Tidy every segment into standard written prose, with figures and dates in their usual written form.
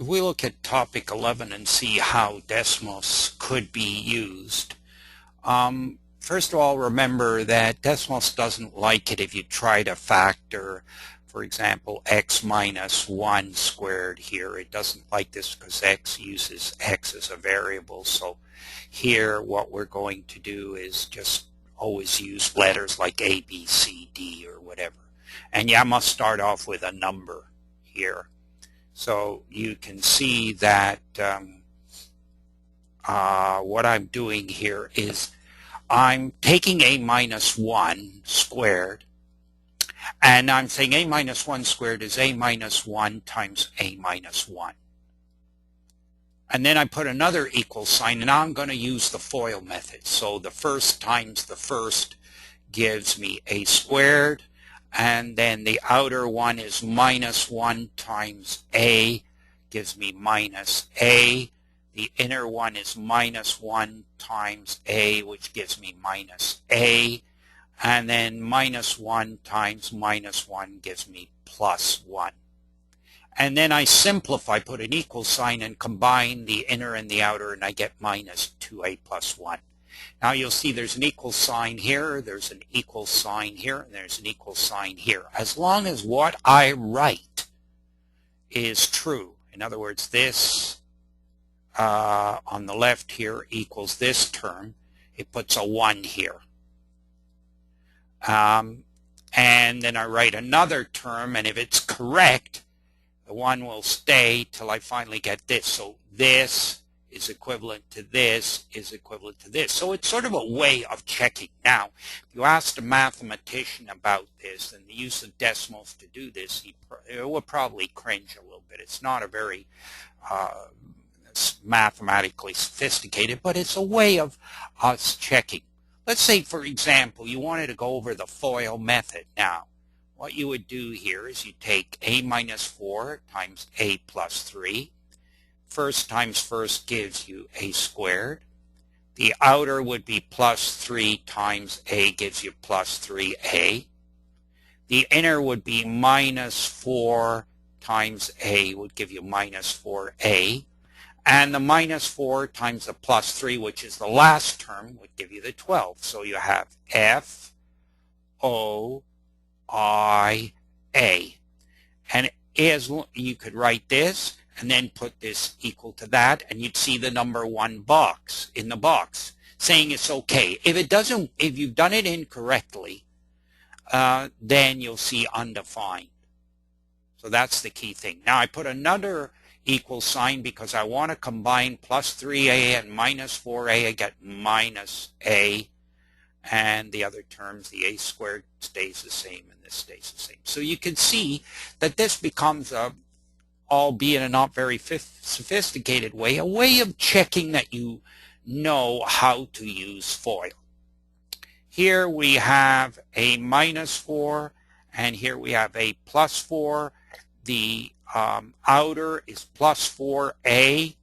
if we look at topic 11 and see how Desmos could be used, first of all, remember that Desmos doesn't like it if you try to factor, for example, x minus 1 squared here. It doesn't like this because x uses x as a variable. So here what we're going to do is just always use letters like A, B, C, D, or whatever. And you must start off with a number here. So you can see that what I'm doing here is I'm taking a minus 1 squared, and I'm saying a minus 1 squared is a minus 1 times a minus 1. And then I put another equal sign, and now I'm going to use the FOIL method. So the first times the first gives me a squared, and then the outer one is minus 1 times a, gives me minus a. The inner one is minus 1 times a, which gives me minus a. And then minus 1 times minus 1 gives me plus 1. And then I simplify, put an equal sign, and combine the inner and the outer, and I get minus 2a plus 1. Now you'll see there's an equal sign here, there's an equal sign here, and there's an equal sign here. As long as what I write is true, in other words, this on the left here equals this term, it puts a 1 here. And then I write another term, and if it's correct, the 1 will stay till I finally get this. So this is equivalent to this is equivalent to this. So it's sort of a way of checking. Now, if you asked a mathematician about this and the use of Desmos to do this, he would probably cringe a little bit. It's not a very mathematically sophisticated, but it's a way of us checking. Let's say, for example, you wanted to go over the FOIL method. Now, what you would do here is you take a minus 4 times a plus 3. First times first gives you a squared. The outer would be plus 3 times a gives you plus 3a. The inner would be minus 4 times a would give you minus 4a. And the minus 4 times the plus 3, which is the last term, would give you the 12. So you have F, O, I, A. And as you could write this and then put this equal to that, and you'd see the number 1 box in the box saying it's okay. If it doesn't, if you've done it incorrectly, then you'll see undefined. So that's the key thing. Now I put another equal sign because I want to combine plus 3a and minus 4a. I get minus a, and the other terms, the a squared stays the same and this stays the same. So you can see that this becomes a, albeit a not very sophisticated way, a way of checking that you know how to use FOIL. Here we have a minus 4, and here we have a plus 4. The outer is plus 4a,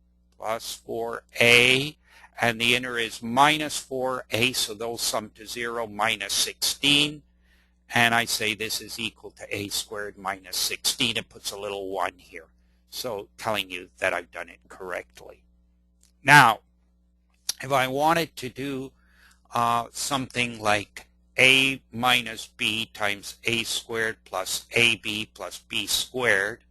and the inner is minus 4a, so those sum to 0, minus 16. And I say this is equal to a squared minus 16. It puts a little 1 here, so telling you that I've done it correctly. Now, if I wanted to do something like a minus b times a squared plus ab plus b squared,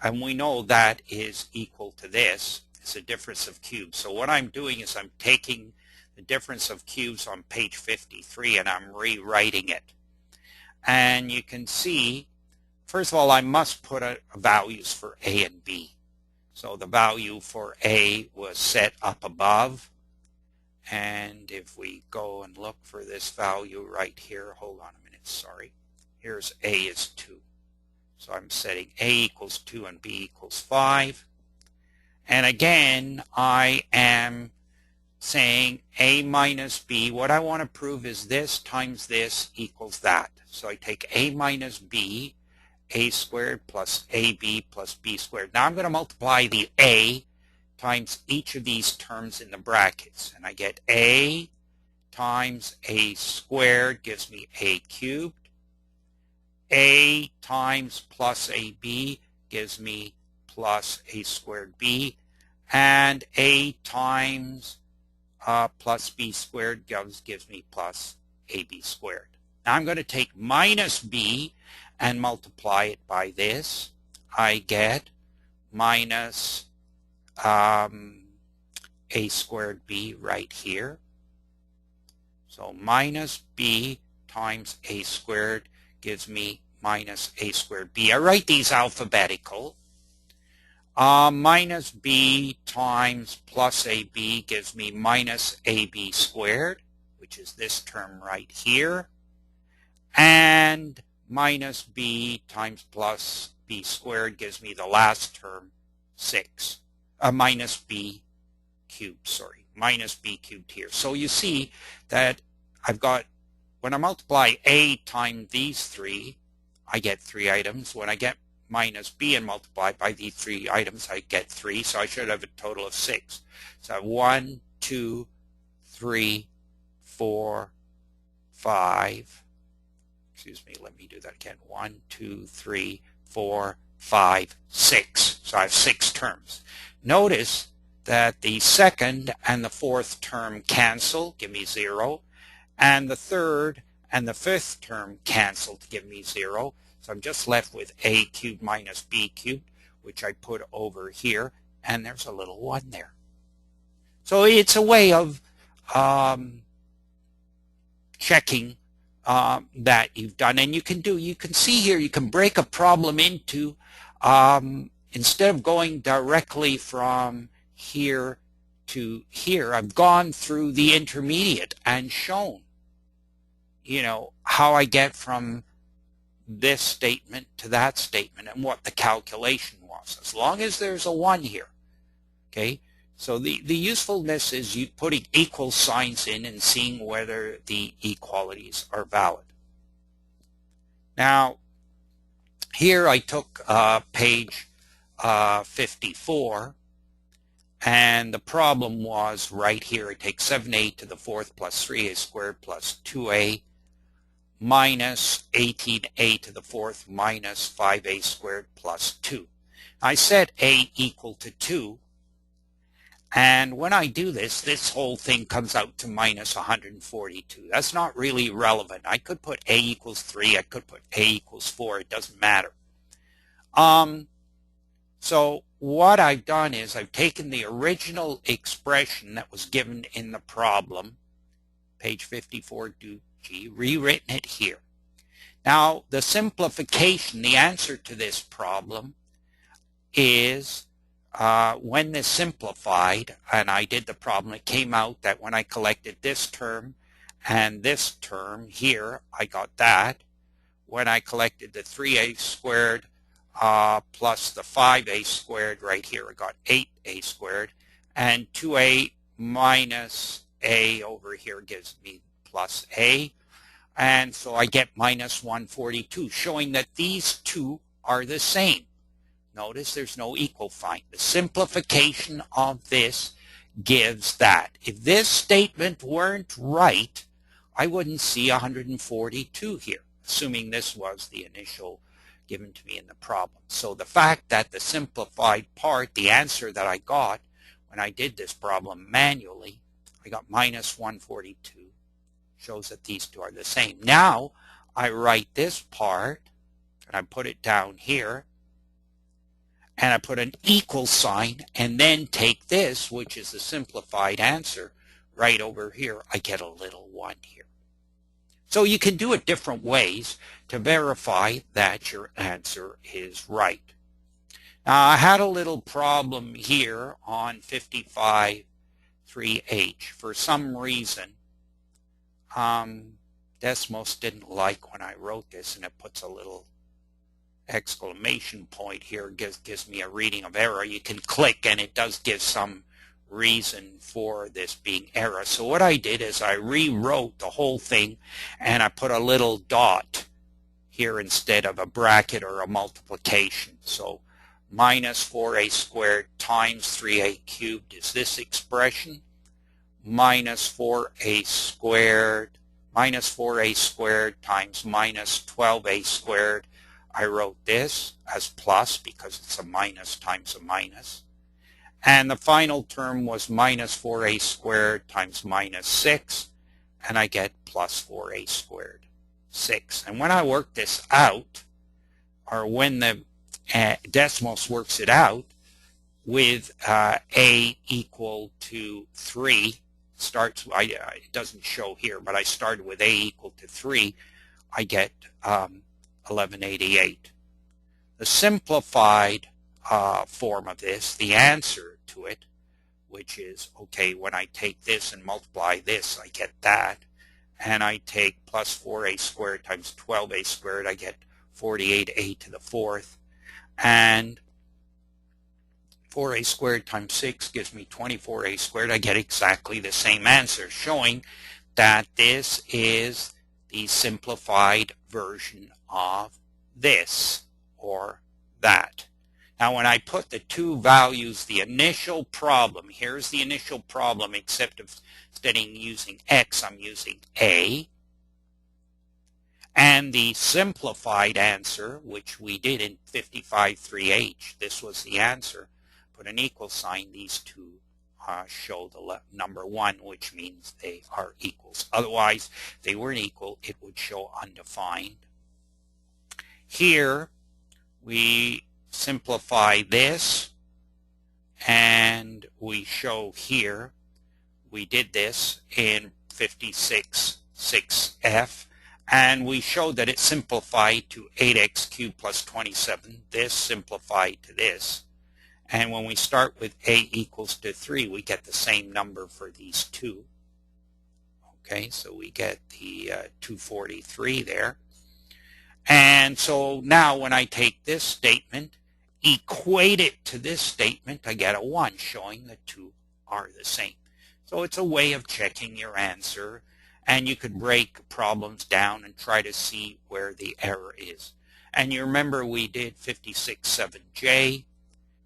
and we know that is equal to this. It's a difference of cubes. So what I'm doing is I'm taking the difference of cubes on page 53 and I'm rewriting it. And you can see, first of all, I must put values for a and b. So the value for a was set up above. And if we go and look for this value right here, hold on a minute, sorry. Here's a is 2. So I'm setting a equals 2 and b equals 5. And again, I am saying a minus b. What I want to prove is this times this equals that. So I take a minus b, a squared plus ab plus b squared. Now I'm going to multiply the a times each of these terms in the brackets. And I get a times a squared gives me a cubed. A times plus ab gives me plus a squared b, and a times plus b squared gives me plus ab squared. Now I'm going to take minus b and multiply it by this. I get minus a squared b right here. So minus b times a squared gives me minus a squared b. I write these alphabetical. Minus b times plus ab gives me minus ab squared, which is this term right here. And minus b times plus b squared gives me the last term, 6. Minus b cubed, minus b cubed here. So you see that I've got, when I multiply a times these 3, I get 3 items. When I get minus b and multiply by these 3 items, I get 3. So I should have a total of 6. So I have 1, 2, 3, 4, 5. Excuse me, let me do that again. 1, 2, 3, 4, 5, 6. So I have 6 terms. Notice that the second and the fourth term cancel, give me 0. And the third and the fifth term cancel to give me 0. So I'm just left with a cubed minus b cubed, which I put over here, and there's a little 1 there. So it's a way of checking that you've done. And you can see here, you can break a problem into, instead of going directly from here to here, I've gone through the intermediate and shown, how I get from this statement to that statement and what the calculation was, as long as there's a 1 here. Okay, so the usefulness is you putting equal signs in and seeing whether the equalities are valid. Now, here I took page 54, and the problem was right here. I take 7a to the 4th plus 3a squared plus 2a minus 18a to the 4th minus 5a squared plus 2. I set a equal to 2, and when I do this, this whole thing comes out to minus 142. That's not really relevant. I could put a equals 3, I could put a equals 4, it doesn't matter. So what I've done is I've taken the original expression that was given in the problem, page 54 G, rewritten it here. Now the simplification, the answer to this problem is when this simplified and I did the problem, it came out that when I collected this term and this term here, I got that. When I collected the 3a squared plus the 5a squared right here, I got 8a squared, and 2a minus a over here gives me plus a, and so I get minus 142, showing that these two are the same. Notice there's no equal sign. The simplification of this gives that. If this statement weren't right, I wouldn't see 142 here, assuming this was the initial given to me in the problem. So the fact that the simplified part, the answer that I got when I did this problem manually, I got minus 142, shows that these two are the same. Now I write this part and I put it down here and I put an equal sign and then take this, which is the simplified answer, right over here. I get a little 1 here. So you can do it different ways to verify that your answer is right. Now I had a little problem here on 55.3h. For some reason, Desmos didn't like when I wrote this, and it puts a little exclamation point here, gives me a reading of error. You can click and it does give some reason for this being error. So what I did is I rewrote the whole thing and I put a little dot here instead of a bracket or a multiplication. So minus 4a squared times 3a cubed is this expression. Minus 4a squared times minus 12a squared I wrote this as plus because it's a minus times a minus. And the final term was minus 4a squared times minus 6, and I get plus 4a squared, 6. And when I work this out, or when the Desmos works it out, with a equal to 3, it doesn't show here, but I started with a equal to 3, I get 1188. The simplified form of this, the answer to it, which is, okay, when I take this and multiply this, I get that. And I take plus 4a squared times 12a squared, I get 48a to the 4th. And 4a squared times 6 gives me 24a squared. I get exactly the same answer, showing that this is the simplified version of this or that. Now when I put the two values, the initial problem, here's the initial problem, except instead of using x, I'm using a. And the simplified answer, which we did in 55.3h, this was the answer. Put an equal sign, these two show the number 1, which means they are equals. Otherwise, if they weren't equal, it would show undefined. Here, we simplify this, and we show here, we did this in 56.6f, and we showed that it simplified to 8x cubed plus 27. This simplified to this. And when we start with a equals to 3, we get the same number for these two. Okay, so we get the 243 there. And so now when I take this statement, equate it to this statement, I get a 1, showing the two are the same. So it's a way of checking your answer, and you could break problems down and try to see where the error is. And you remember we did 56.7j,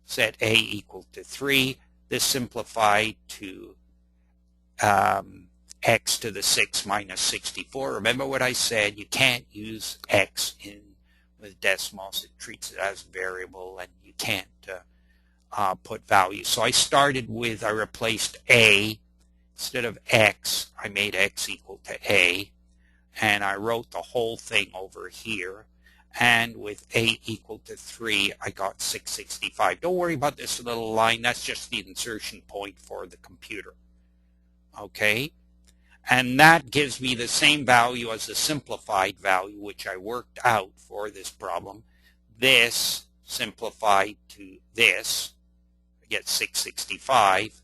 set a equal to 3. This simplified to x to the 6 minus 64. Remember what I said, you can't use x with Desmos. It treats it as variable, and you can't put values. So I started with, I replaced a. Instead of x, I made x equal to a, and I wrote the whole thing over here. And with a equal to 3, I got 665. Don't worry about this little line. That's just the insertion point for the computer. Okay? And that gives me the same value as the simplified value, which I worked out for this problem. This simplified to this. I get 665.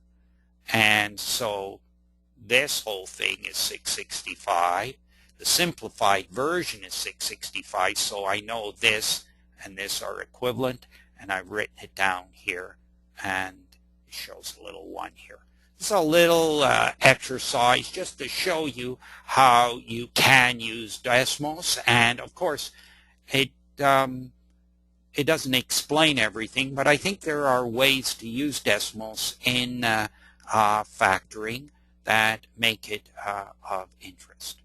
And so this whole thing is 665. The simplified version is 665, so I know this and this are equivalent, and I've written it down here, and it shows a little 1 here. It's a little exercise just to show you how you can use Desmos, and of course it doesn't explain everything, but I think there are ways to use Desmos in factoring that make it of interest.